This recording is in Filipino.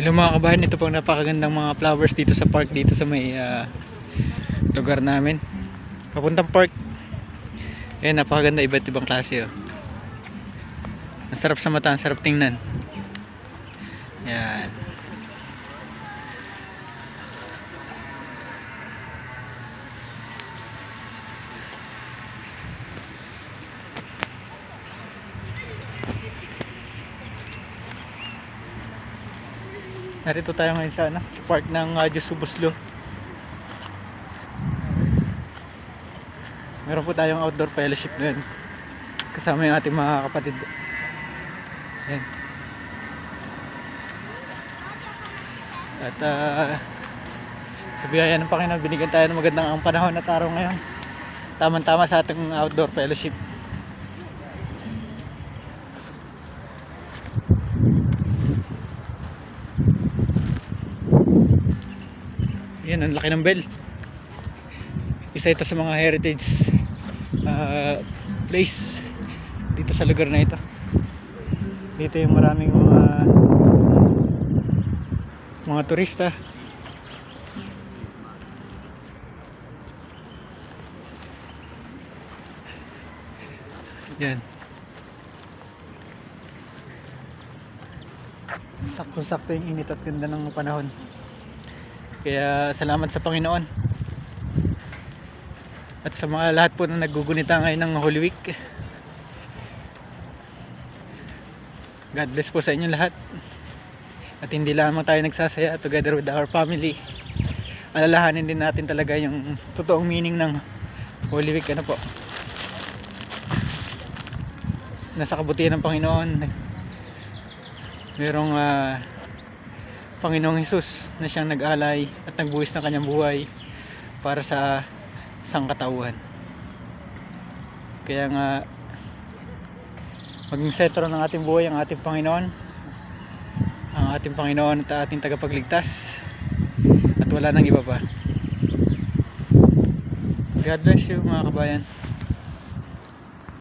Hello mga kabayan, ito pong napakagandang mga flowers dito sa park, dito sa may lugar namin. Papuntang park. Ayan, napakaganda, iba't ibang klase. Ang sarap sa mata, ang sarap tingnan. Ayan. Narito tayo ngayon sa park ng Diyos Subuslo. Meron po tayong outdoor fellowship ngayon kasama yung ating mga kapatid. Ayan. At sa biyaya ng Panginoon, binigyan tayo ng magandang ang panahon at araw ngayon. Tamang-tama sa ating outdoor fellowship. Yan, ang laki ng bell. Isa ito sa mga heritage place dito sa lugar na ito. Dito yung maraming mga turista. Yan. Sakto-sakto yung init at ganda ng panahon. Kaya salamat sa Panginoon at sa mga lahat po na naggugunita ngayon ng Holy Week. God bless po sa inyo lahat. At hindi lamang tayo nagsasaya together with our family. Alalahanin din natin talaga yung totoong meaning ng Holy Week. Ano po? Nasa kabutihan ng Panginoon. Merong Panginoong Hesus na siyang nag-alay at nagbuhis ng kanyang buhay para sa sangkatauhan. Kaya nga maging sentro ng ating buhay ang ating Panginoon, ang ating Panginoon at ating tagapagligtas, at wala nang iba pa. God bless you mga kabayan.